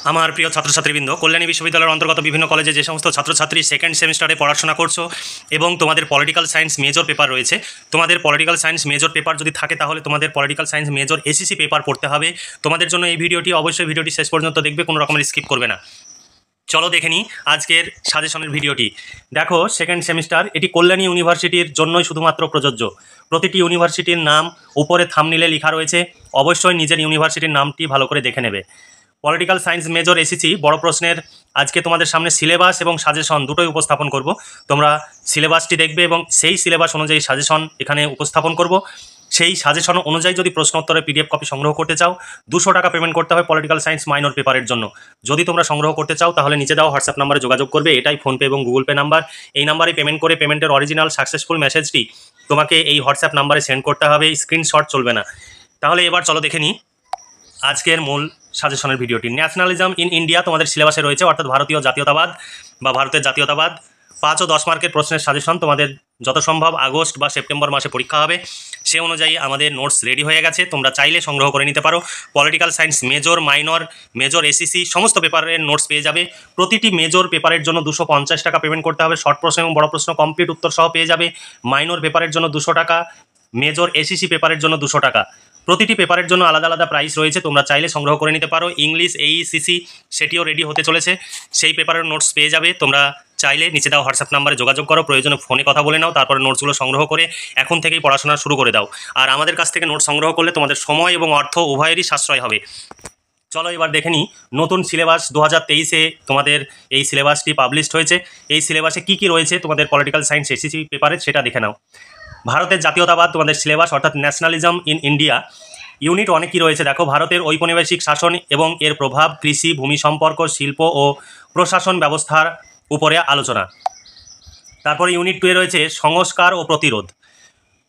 আমার প্রিয় ছাত্রছাত্রীবৃন্দ, কল্যাণী বিশ্ববিদ্যালয়ের অন্তর্গত বিভিন্ন কলেজে যে সমস্ত ছাত্রছাত্রী সেকেন্ড সেমিস্টারে পড়াশোনা করছো এবং তোমাদের পলিটিক্যাল সায়েন্স মেজর পেপার রয়েছে, তোমাদের পলিটিক্যাল সায়েন্স মেজর পেপার যদি থাকে তাহলে তোমাদের political science major ACC paper পড়তে হবে। তোমাদের জন্য এই ভিডিওটি অবশ্যই ভিডিওটি শেষ পর্যন্ত দেখবে, কোনো রকমের স্কিপ করবে না। চলো দেখে নিই আজকের সাজেশনের ভিডিওটি। দেখো, সেকেন্ড সেমিস্টার এটি কল্যাণী ইউনিভার্সিটির জন্যই শুধুমাত্র প্রযোজ্য। প্রতিটি ইউনিভার্সিটির নাম উপরে থাম্বনেইলে লেখা রয়েছে, অবশ্যই নিজের ইউনিভার্সিটির নামটি ভালো করে দেখে নেবে। পলিটিক্যাল সায়েন্স মেজর এসিসি বড় প্রশ্নের আজকে তোমাদের সামনে সিলেবাস এবং সাজেশন দুটোই উপস্থাপন করব। তোমরা সিলেবাসটি দেখবে এবং সেই সিলেবাস অনুযায়ী সাজেশন এখানে উপস্থাপন করব। সেই সাজেশন অনুযায়ী যদি প্রশ্ন উত্তরের পিডিএফ কপি সংগ্রহ করতে চাও 200 টাকা পেমেন্ট করতে হবে পলিটিক্যাল সায়েন্স মাইনর পেপারের জন্য। যদি তোমরা সংগ্রহ করতে চাও তাহলে নিচে দেওয়া হোয়াটসঅ্যাপ নাম্বারে যোগাযোগ করবে, এটাই ফোনপে এবং গুগল পে নাম্বার। এই নাম্বারে পেমেন্ট করে পেমেন্টের অরিজিনাল সাকসেসফুল মেসেজটি তোমাকে এই হোয়াটসঅ্যাপ নাম্বারে সেন্ড করতে হবে, স্ক্রিনশট চলবে না। তাহলে এবার চলো দেখে নিই আজকের মূল সাজেশনের ভিডিওটি। ন্যাশনালিজম ইন ইন্ডিয়া তোমাদের সিলেবাসে রয়েছে, অর্থাৎ ভারতীয় জাতীয়তাবাদ বা ভারতের জাতীয়তাবাদ। 5 ও 10 মার্কের প্রশ্নের সাজেশন তোমাদের যত সম্ভব আগস্ট বা সেপ্টেম্বর মাসে পরীক্ষা হবে, সে অনুযায়ী আমাদের নোটস রেডি হয়ে গেছে, তোমরা চাইলে সংগ্রহ করে নিতে পারো। Political science major, minor, major ACC সমস্ত পেপারের নোটস পেয়ে যাবে। প্রতিটি মেজর পেপারের জন্য 250 টাকা পেমেন্ট করতে হবে, শর্ট প্রশ্ন এবং বড় প্রশ্ন কমপ্লিট উত্তর সহ পেয়ে যাবে। মাইনর পেপারের জন্য 200 টাকা, মেজর এসিসি পেপারের জন্য 200 টাকা। প্রতিটি পেপারের জন্য আলাদা আলাদা প্রাইস রয়েছে, তোমরা চাইলে সংগ্রহ করে নিতে পারো। ইংলিশ এইসিসি সেটিও রেডি হতে চলেছে, সেই পেপারের নোটস পেয়ে যাবে। তোমরা চাইলে নিচে দাও হোয়াটসঅ্যাপ নাম্বারে যোগাযোগ করো, প্রয়োজনে ফোনে কথা বলে নাও, তারপরে নোটসগুলো সংগ্রহ করে এখন থেকেই পড়াশোনা শুরু করে দাও। আর আমাদের কাছ থেকে নোটস সংগ্রহ করলে তোমাদের সময় এবং অর্থ উভয়েরই সাশ্রয় হবে। চলো এবার দেখে নিই নতুন সিলেবাস 2023-এ তোমাদের এই সিলেবাসটি পাবলিশড হয়েছে। এই সিলেবাসে কী কী রয়েছে তোমাদের পলিটিক্যাল সায়েন্স এসিসি পেপারে সেটা দেখে নাও। ভারতের জাতীয়তাবাদ তোমাদের সিলেবাস, অর্থাৎ ন্যাশনালিজম ইন ইন্ডিয়া। ইউনিট অনেক কী রয়েছে দেখো, ভারতের ঔপনিবেশিক শাসন এবং এর প্রভাব, কৃষি, ভূমি সম্পর্ক, শিল্প ও প্রশাসন ব্যবস্থার উপরে আলোচনা। তারপরে ইউনিট 2-এ রয়েছে সংস্কার ও প্রতিরোধ।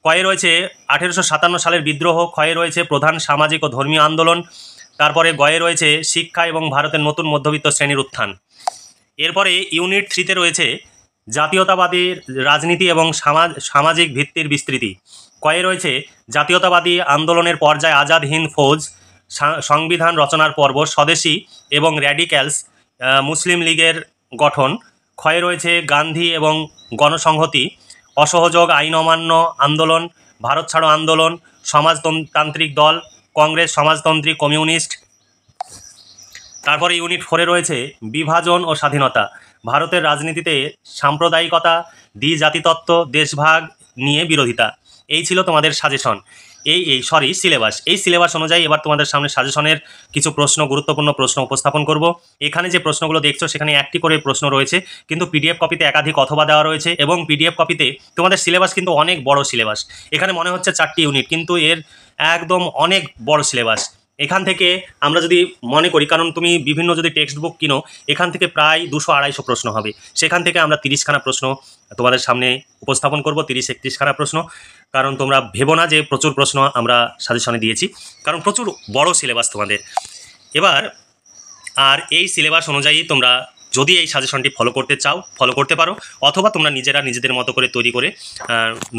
কয়ে রয়েছে 1857 সালের বিদ্রোহ। ক্ষয়ে রয়েছে প্রধান সামাজিক ও ধর্মীয় আন্দোলন। তারপরে গয়ে রয়েছে শিক্ষা এবং ভারতের নতুন মধ্যবিত্ত শ্রেণীর উত্থান। এরপরে ইউনিট 3-তে রয়েছে জাতীয়তাবাদী রাজনীতি এবং সামাজিক ভিত্তির বিস্তৃতি। কয়ে রয়েছে জাতীয়তাবাদী আন্দোলনের পর্যায়ে আজাদ হিন্দ ফৌজ, সংবিধান রচনার পর্ব, স্বদেশী এবং র্যাডিক্যালস, মুসলিম লীগের গঠন। ক্ষয়ে রয়েছে গান্ধী এবং গণসংহতি, অসহযোগ আইন অমান্য আন্দোলন, ভারত ছাড়ো আন্দোলন, সমাজতান্ত্রিক দল, কংগ্রেস, সমাজতন্ত্রী, কমিউনিস্ট। তারপরে ইউনিট 4-এ রয়েছে বিভাজন ও স্বাধীনতা, ভারতের রাজনীতিতে সাম্প্রদায়িকতা, দ্বিজাতিতত্ত্ব, দেশভাগ নিয়ে বিরোধিতা। এই ছিল তোমাদের সাজেশন, সিলেবাস। এই সিলেবাস অনুযায়ী এবার তোমাদের সামনে সাজেশনের কিছু প্রশ্ন, গুরুত্বপূর্ণ প্রশ্ন উপস্থাপন করব। এখানে যে প্রশ্নগুলো দেখছো সেখানে একটি করে প্রশ্ন রয়েছে, কিন্তু পিডিএফ কপিতে একাধিক অথবা দেওয়া রয়েছে এবং পিডিএফ কপিতে তোমাদের সিলেবাস কিন্তু অনেক বড় সিলেবাস। এখানে মনে হচ্ছে 4টি ইউনিট, কিন্তু এর একদম অনেক বড় সিলেবাস। এখান থেকে আমরা যদি মনে করি, কারণ তুমি বিভিন্ন যদি টেক্সট বুক কিনো এখান থেকে প্রায় 200-250 প্রশ্ন হবে, সেখান থেকে আমরা 30খানা প্রশ্ন তোমাদের সামনে উপস্থাপন করব, 30-31খানা প্রশ্ন। কারণ তোমরা ভেবো না যে প্রচুর প্রশ্ন আমরা সাজেশনে দিয়েছি, কারণ প্রচুর বড় সিলেবাস তোমাদের এবার। আর এই সিলেবাস অনুযায়ী তোমরা যদি এই সাজেশনটি ফলো করতে চাও ফলো করতে পারো, অথবা তোমরা নিজেরা নিজেদের মতো করে তৈরি করে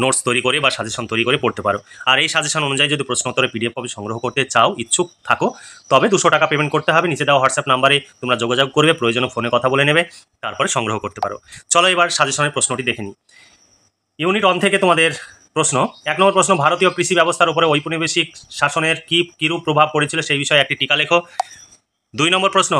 নোটস তৈরি করে বা সাজেশন তৈরি করে পড়তে পারো। আর এই সাজেশন অনুযায়ী যদি প্রশ্ন উত্তরে পিডিএফ কপি সংগ্রহ করতে চাও, ইচ্ছুক থাকো, তবে 200 টাকা পেমেন্ট করতে হবে। নিচে দেওয়া হোয়াটসঅ্যাপ নাম্বারে তোমরা যোগাযোগ করবে, প্রয়োজনে ফোনে কথা বলে নেবে, তারপরে সংগ্রহ করতে পারো। চলো এবার সাজেশনের প্রশ্নটি দেখে নিই। ইউনিট 1 থেকে তোমাদের প্রশ্ন। 1 নম্বর প্রশ্ন, ভারতীয় কৃষি ব্যবস্থার উপরে ঔপনিবেশিক শাসনের কিরূপ প্রভাব পড়েছিল সেই বিষয়ে একটি টিকা লেখো। 2 নম্বর প্রশ্ন,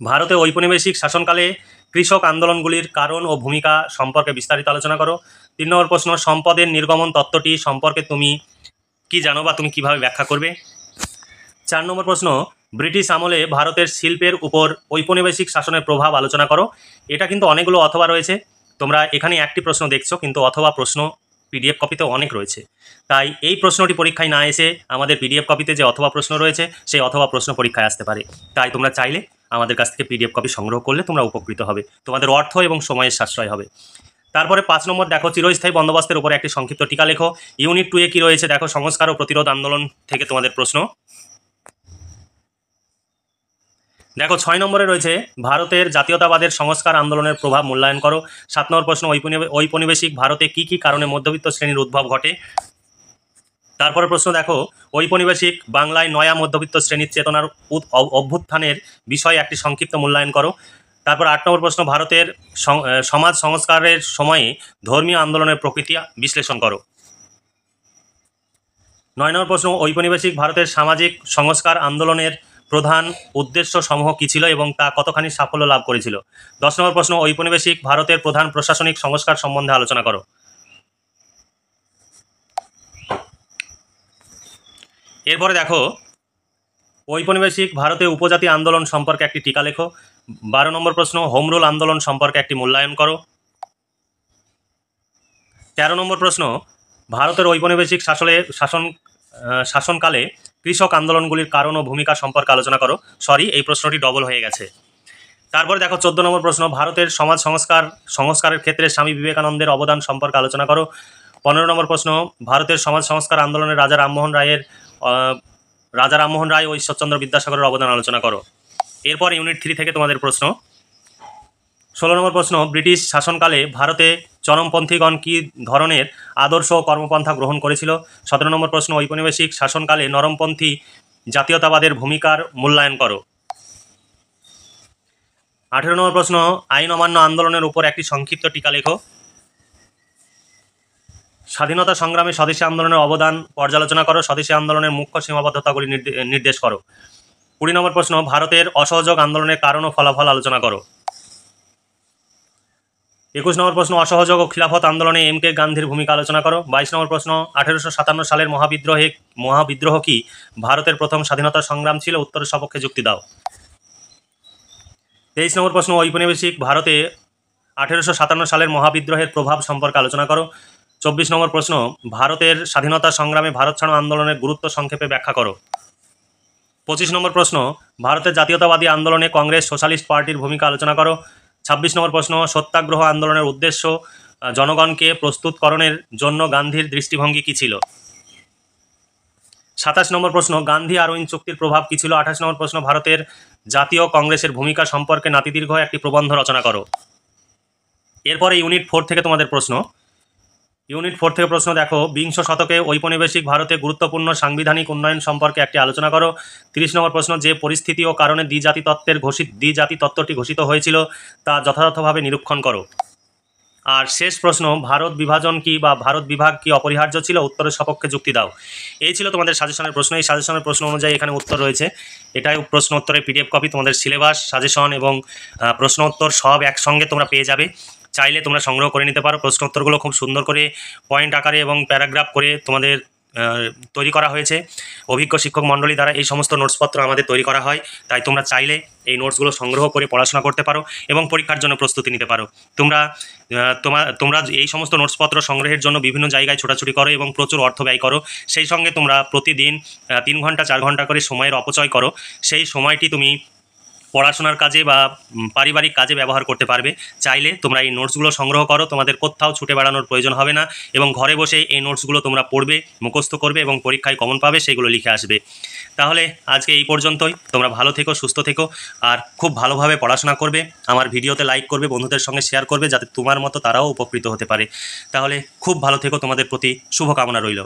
ভারতে ঔপনিবেশিক শাসনকালে কৃষক আন্দোলনগুলির কারণ ও ভূমিকা সম্পর্কে বিস্তারিত আলোচনা করো। 3 নম্বর প্রশ্ন, সম্পদের নির্গমন তত্ত্বটি সম্পর্কে তুমি কি জানো বা তুমি কিভাবে ব্যাখ্যা করবে। 4 নম্বর প্রশ্ন, ব্রিটিশ আমলে ভারতের শিল্পের উপর ঔপনিবেশিক শাসনের প্রভাব আলোচনা করো। এটা কিন্তু অনেকগুলো অথবা রয়েছে, তোমরা এখানে একটি প্রশ্ন দেখছো, কিন্তু অথবা প্রশ্ন পিডিএফ কপিতে অনেক রয়েছে। তাই এই প্রশ্নটি পরীক্ষায় না এসে আমাদের পিডিএফ কপিতে যে অথবা প্রশ্ন রয়েছে সেই অথবা প্রশ্ন পরীক্ষায় আসতে পারে। তাই তোমরা চাইলে আমাদের কাছ থেকে পিডিএফ কপি সংগ্রহ করলে তোমরা উপকৃত হবে, তোমাদের অর্থ এবং সময়ের সাশ্রয় হবে। তারপরে 5 নম্বর দেখো, চিরস্থায়ী বন্দোবস্তের উপরে একটি সংক্ষিপ্ত টিকা লেখো। ইউনিট 2-এ কি রয়েছে দেখো, সংস্কার ও প্রতিরোধ আন্দোলন থেকে তোমাদের প্রশ্ন। দেখো 6 নম্বরে রয়েছে ভারতের জাতীয়তাবাদের সংস্কার আন্দোলনের প্রভাব মূল্যায়ন করো। 7 নম্বর প্রশ্ন, ঔপনিবেশিক ভারতে কি কি কারণে মধ্যবিত্ত শ্রেণীর উদ্ভব ঘটে। তারপরে প্রশ্ন দেখো, ঔপনিবেশিক বাংলায় নয়া মধ্যবিত্ত শ্রেণীর চেতনার অভ্যুত্থানের বিষয়ে একটি সংক্ষিপ্ত মূল্যায়ন করো। তারপর 8 নম্বর প্রশ্ন, ভারতের সমাজ সংস্কারের সময়ে ধর্মীয় আন্দোলনের প্রকৃতি বিশ্লেষণ করো। 9 নম্বর প্রশ্ন, ঔপনিবেশিক ভারতের সামাজিক সংস্কার আন্দোলনের প্রধান উদ্দেশ্য সমূহ কী ছিল এবং তা কতখানি সাফল্য লাভ করেছিল। 10 নম্বর প্রশ্ন, ঔপনিবেশিক ভারতের প্রধান প্রশাসনিক সংস্কার সম্বন্ধে আলোচনা করো। এরপরে দেখো, ঔপনিবেশিক ভারতে উপজাতি আন্দোলন সম্পর্কে একটি টিকা লেখো। 12 নম্বর প্রশ্ন, হোম রুল আন্দোলন সম্পর্কে একটি মূল্যায়ন করো। 13 নম্বর প্রশ্ন, ভারতের ঔপনিবেশিক শাসনকালে কৃষক আন্দোলনগুলির কারণ ও ভূমিকা সম্পর্কে আলোচনা করো। সরি, এই প্রশ্নটি ডবল হয়ে গেছে। তারপরে দেখো 14 নম্বর প্রশ্ন, ভারতের সমাজ সংস্কারের ক্ষেত্রে স্বামী বিবেকানন্দের অবদান সম্পর্কে আলোচনা করো। 15 নম্বর প্রশ্ন, ভারতের সমাজ সংস্কার আন্দোলনে রাজা রামমোহন রায় ও ঈশ্বরচন্দ্র বিদ্যাসাগরের অবদান আলোচনা করো। এরপর ইউনিট 3 থেকে তোমাদের প্রশ্ন। 16 নম্বর প্রশ্ন, ব্রিটিশ শাসনকালে ভারতে চরমপন্থীগণ কী ধরনের আদর্শ ও কর্মপন্থা গ্রহণ করেছিল। 17 নম্বর প্রশ্ন, ঔপনিবেশিক শাসনকালে নরমপন্থী জাতীয়তাবাদের ভূমিকার মূল্যায়ন করো। 18 নম্বর প্রশ্ন, আইন অমান্য আন্দোলনের উপর একটি সংক্ষিপ্ত টিকা লেখো। স্বাধীনতা সংগ্রামে স্বদেশী আন্দোলনের অবদান পর্যালোচনা করো। স্বদেশী আন্দোলনের মুখ্য সীমাবদ্ধতাগুলি নির্দেশ করো। 20 নম্বর প্রশ্ন, ভারতের অসহযোগ আন্দোলনের কারণ ও ফলাফল আলোচনা করো। 21 নম্বর প্রশ্ন, অসহযোগ ও খিলাফত আন্দোলনে এম.কে. গান্ধীর ভূমিকা আলোচনা করো। 22 নম্বর প্রশ্ন, 1857 সালের মহাবিদ্রোহ কি ভারতের প্রথম স্বাধীনতা সংগ্রাম ছিল? উত্তরের সপক্ষে যুক্তি দাও। 23 নম্বর প্রশ্ন, ঔপনিবেশিক ভারতে 1857 সালের মহাবিদ্রোহের প্রভাব সম্পর্কে আলোচনা করো। 24 নম্বর প্রশ্ন, ভারতের স্বাধীনতা সংগ্রামে ভারত ছাড়ো আন্দোলনের গুরুত্ব সংক্ষেপে ব্যাখ্যা করো। 25 নম্বর প্রশ্ন, ভারতের জাতীয়তাবাদী আন্দোলনে কংগ্রেস সোশ্যালিস্ট পার্টির ভূমিকা আলোচনা করো। 26 নম্বর প্রশ্ন, সত্যাগ্রহ আন্দোলনের উদ্দেশ্য জনগণকে প্রস্তুতকরণের জন্য গান্ধীর দৃষ্টিভঙ্গি কী ছিল। 27 নম্বর প্রশ্ন, গান্ধী আরউইন চুক্তির প্রভাব কী ছিল। 28 নম্বর প্রশ্ন, ভারতের জাতীয় কংগ্রেসের ভূমিকা সম্পর্কে নাতিদীর্ঘ একটি প্রবন্ধ রচনা করো। এরপরে ইউনিট 4 থেকে তোমাদের প্রশ্ন। ইউনিট 4 থেকে প্রশ্ন দেখো, বিংশ শতকে ঔপনিবেশিক ভারতে গুরুত্বপূর্ণ সাংবিধানিক উন্নয়ন সম্পর্কে একটি আলোচনা করো। 30 নম্বর প্রশ্ন, যে পরিস্থিতি ও কারণে দ্বিজাতি তত্ত্বটি ঘোষিত হয়েছিল তা যথাযথভাবে নিরীক্ষণ করো। আর শেষ প্রশ্ন, ভারত বিভাজন কি বা ভারত বিভাগ কি অপরিহার্য ছিল? উত্তরের সপক্ষে যুক্তি দাও। এই ছিল তোমাদের সাজেশনের প্রশ্ন। এই সাজেশনের প্রশ্ন অনুযায়ী এখানে উত্তর রয়েছে। এটাই প্রশ্ন উত্তরের পিডিএফ কপি। তোমাদের সিলেবাস, সাজেশন এবং প্রশ্ন উত্তর সব একসঙ্গে তোমরা পেয়ে যাবে। চাইলে তোমরা সংগ্রহ করে নিতে পারো। প্রশ্ন উত্তরগুলো খুব সুন্দর করে পয়েন্ট আকারে এবং প্যারাগ্রাফ করে তোমাদের তৈরি করা হয়েছে। অভিজ্ঞ শিক্ষক মণ্ডলী দ্বারা এই সমস্ত নোটসপত্র আমাদের তৈরি করা হয়। তাই তোমরা চাইলে এই নোটসগুলো সংগ্রহ করে পড়াশোনা করতে পারো এবং পরীক্ষার জন্য প্রস্তুতি নিতে পারো। তোমরা এই সমস্ত নোটসপত্র সংগ্রহের জন্য বিভিন্ন জায়গায় ছোটাছুটি করো এবং প্রচুর অর্থ ব্যয় করো। সেই সঙ্গে তোমরা প্রতিদিন 3 ঘন্টা 4 ঘন্টা করে সময়ের অপচয় করো। সেই সময়টি তুমি পড়াশোনার কাজে বা পারিবারিক কাজে ব্যবহার করতে পারবে। চাইলে তোমরা এই নোটসগুলো সংগ্রহ করো। তোমাদের কোথাও ছুটে বেড়ানোর প্রয়োজন হবে না এবং ঘরে বসে এই নোটসগুলো তোমরা পড়বে, মুখস্থ করবে এবং পরীক্ষায় কমন পাবে, সেগুলো লিখে আসবে। তাহলে আজকে এই পর্যন্তই। তোমরা ভালো থেকো, সুস্থ থেকো আর খুব ভালোভাবে পড়াশোনা করবে। আমার ভিডিওতে লাইক করবে, বন্ধুদের সঙ্গে শেয়ার করবে, যাতে তোমার মতো তারাও উপকৃত হতে পারে। তাহলে খুব ভালো থেকো, তোমাদের প্রতি শুভকামনা রইল।